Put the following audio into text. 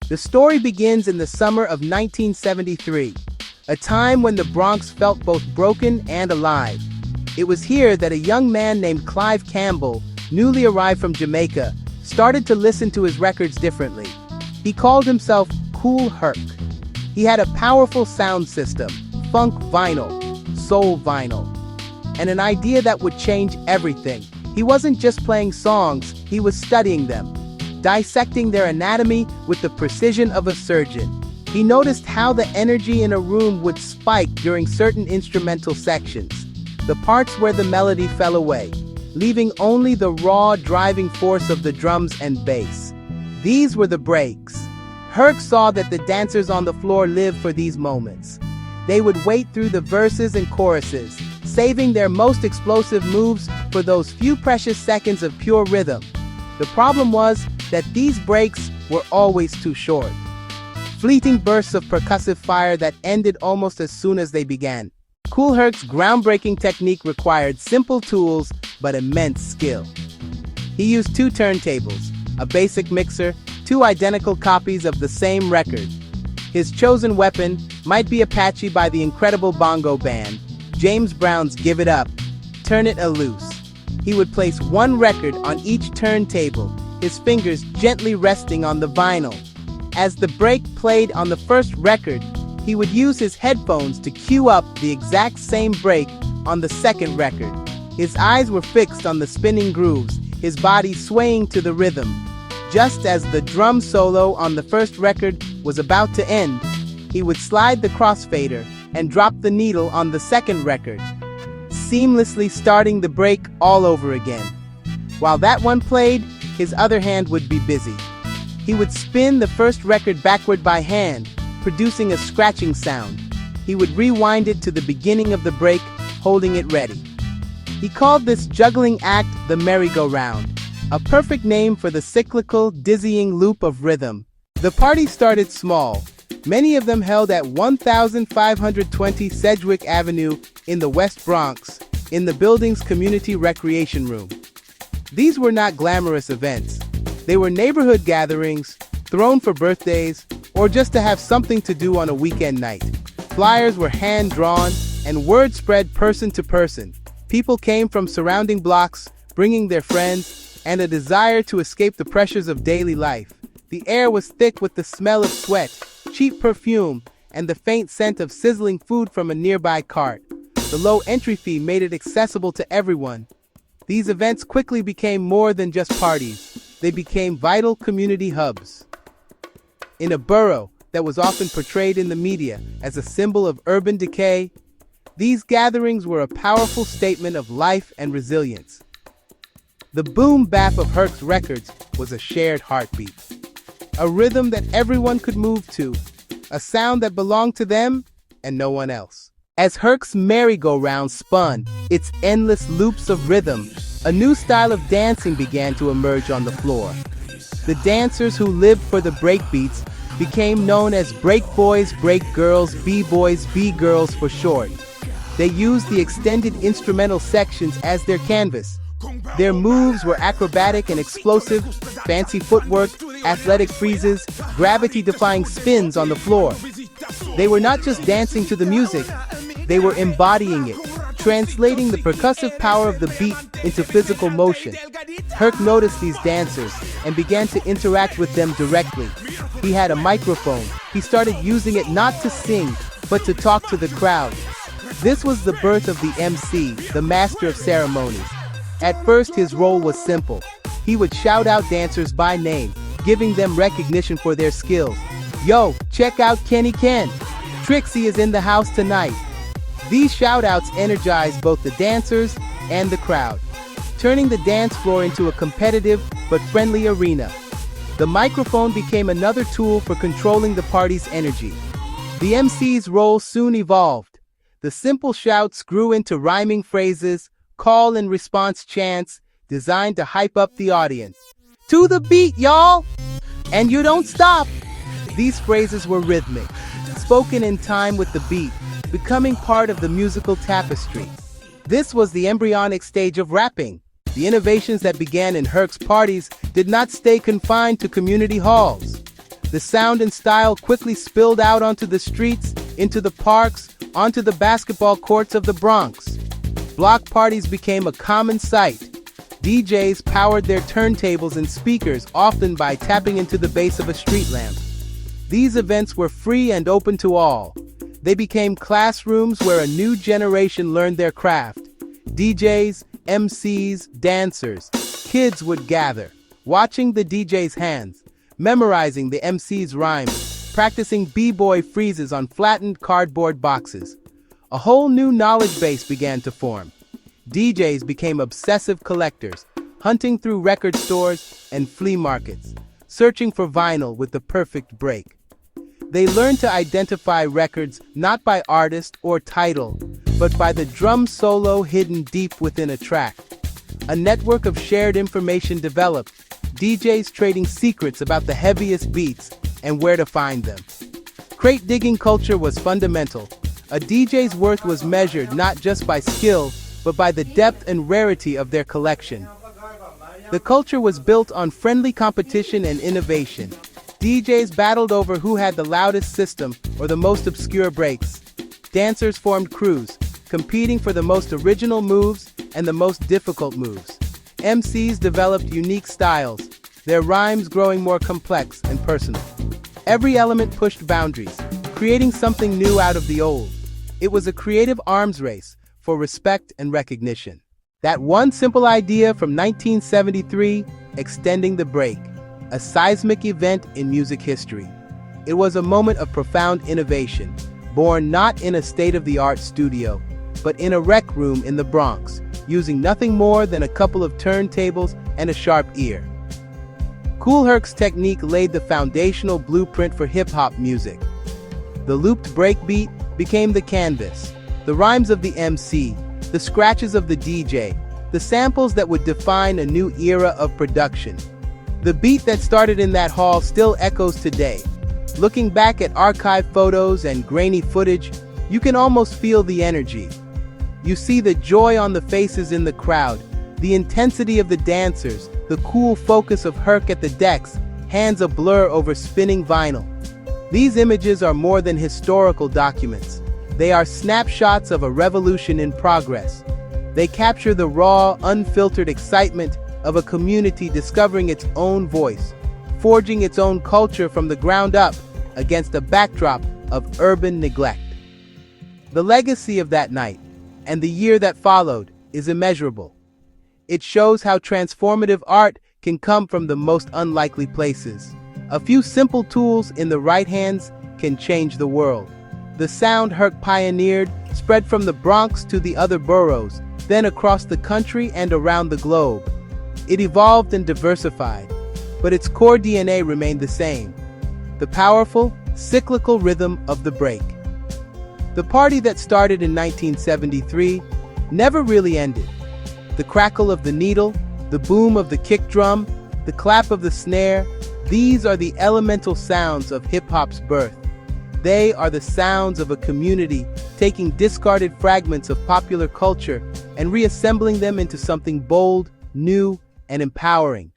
The story begins in the summer of 1973, a time when the Bronx felt both broken and alive. It was here that a young man named Clive Campbell, newly arrived from Jamaica, started to listen to his records differently. He called himself Kool Herc. He had a powerful sound system, funk vinyl, soul vinyl, and an idea that would change everything. He wasn't just playing songs, he was studying them, dissecting their anatomy with the precision of a surgeon. He noticed how the energy in a room would spike during certain instrumental sections, the parts where the melody fell away, leaving only the raw driving force of the drums and bass. These were the breaks. Herc saw that the dancers on the floor lived for these moments. They would wait through the verses and choruses, saving their most explosive moves for those few precious seconds of pure rhythm. The problem was that these breaks were always too short. Fleeting bursts of percussive fire that ended almost as soon as they began. Kool Herc's groundbreaking technique required simple tools but immense skill. He used two turntables, a basic mixer, two identical copies of the same record. His chosen weapon might be Apache by the incredible bongo band, James Brown's Give It Up, Turn It A-Loose. He would place one record on each turntable, his fingers gently resting on the vinyl. As the break played on the first record, he would use his headphones to cue up the exact same break on the second record. His eyes were fixed on the spinning grooves, his body swaying to the rhythm. Just as the drum solo on the first record was about to end, he would slide the crossfader and drop the needle on the second record, seamlessly starting the break all over again. While that one played, his other hand would be busy. He would spin the first record backward by hand, producing a scratching sound. He would rewind it to the beginning of the break, holding it ready. He called this juggling act the merry-go-round, a perfect name for the cyclical, dizzying loop of rhythm. The party started small, many of them held at 1520 Sedgwick Avenue in the West Bronx, in the building's community recreation room. These were not glamorous events. They were neighborhood gatherings, thrown for birthdays, or just to have something to do on a weekend night. Flyers were hand-drawn, and word spread person to person. People came from surrounding blocks, bringing their friends, and a desire to escape the pressures of daily life. The air was thick with the smell of sweat, cheap perfume, and the faint scent of sizzling food from a nearby cart. The low entry fee made it accessible to everyone. These events quickly became more than just parties. They became vital community hubs. In a borough that was often portrayed in the media as a symbol of urban decay, these gatherings were a powerful statement of life and resilience. The boom-bap of Herc's records was a shared heartbeat, a rhythm that everyone could move to, a sound that belonged to them and no one else. As Herc's merry-go-round spun its endless loops of rhythm, a new style of dancing began to emerge on the floor. The dancers who lived for the breakbeats became known as break boys, break girls, b-boys, b-girls for short. They used the extended instrumental sections as their canvas. Their moves were acrobatic and explosive, fancy footwork, athletic freezes, gravity-defying spins on the floor. They were not just dancing to the music, they were embodying it, translating the percussive power of the beat into physical motion. Herc noticed these dancers and began to interact with them directly. He had a microphone. He started using it not to sing, but to talk to the crowd. This was the birth of the MC, the master of ceremonies. At first, his role was simple. He would shout out dancers by name, giving them recognition for their skills. Yo, check out Kenny Ken. Trixie is in the house tonight. These shout-outs energized both the dancers and the crowd, turning the dance floor into a competitive but friendly arena. The microphone became another tool for controlling the party's energy. The MC's role soon evolved. The simple shouts grew into rhyming phrases, call and response chants, designed to hype up the audience. To the beat, y'all! And you don't stop! These phrases were rhythmic, spoken in time with the beat, becoming part of the musical tapestry. This was the embryonic stage of rapping. The innovations that began in Herc's parties did not stay confined to community halls. The sound and style quickly spilled out onto the streets, into the parks, onto the basketball courts of the Bronx. Block parties became a common sight. DJs powered their turntables and speakers, often by tapping into the base of a street lamp. These events were free and open to all. They became classrooms where a new generation learned their craft. DJs, MCs, dancers, kids would gather, watching the DJ's hands, memorizing the MC's rhymes, practicing b-boy freezes on flattened cardboard boxes. A whole new knowledge base began to form. DJs became obsessive collectors, hunting through record stores and flea markets, searching for vinyl with the perfect break. They learned to identify records not by artist or title, but by the drum solo hidden deep within a track. A network of shared information developed, DJs trading secrets about the heaviest beats and where to find them. Crate digging culture was fundamental. A DJ's worth was measured not just by skill, but by the depth and rarity of their collection. The culture was built on friendly competition and innovation. DJs battled over who had the loudest system or the most obscure breaks. Dancers formed crews, competing for the most original moves and the most difficult moves. MCs developed unique styles, their rhymes growing more complex and personal. Every element pushed boundaries, creating something new out of the old. It was a creative arms race for respect and recognition. That one simple idea from 1973, extending the break, a seismic event in music history. It was a moment of profound innovation, born not in a state-of-the-art studio, but in a rec room in the Bronx, using nothing more than a couple of turntables and a sharp ear. Kool Herc's technique laid the foundational blueprint for hip-hop music. The looped breakbeat became the canvas, the rhymes of the MC, the scratches of the DJ, the samples that would define a new era of production. The beat that started in that hall still echoes today. Looking back at archive photos and grainy footage, you can almost feel the energy. You see the joy on the faces in the crowd, the intensity of the dancers, the cool focus of Herc at the decks, hands a blur over spinning vinyl. These images are more than historical documents. They are snapshots of a revolution in progress. They capture the raw, unfiltered excitement of a community discovering its own voice, forging its own culture from the ground up against a backdrop of urban neglect. The legacy of that night, and the year that followed, is immeasurable. It shows how transformative art can come from the most unlikely places. A few simple tools in the right hands can change the world. The sound Herc pioneered spread from the Bronx to the other boroughs, then across the country and around the globe. It evolved and diversified, but its core DNA remained the same: the powerful, cyclical rhythm of the break. The party that started in 1973 never really ended. The crackle of the needle, the boom of the kick drum, the clap of the snare, these are the elemental sounds of hip-hop's birth. They are the sounds of a community taking discarded fragments of popular culture and reassembling them into something bold, new, and empowering.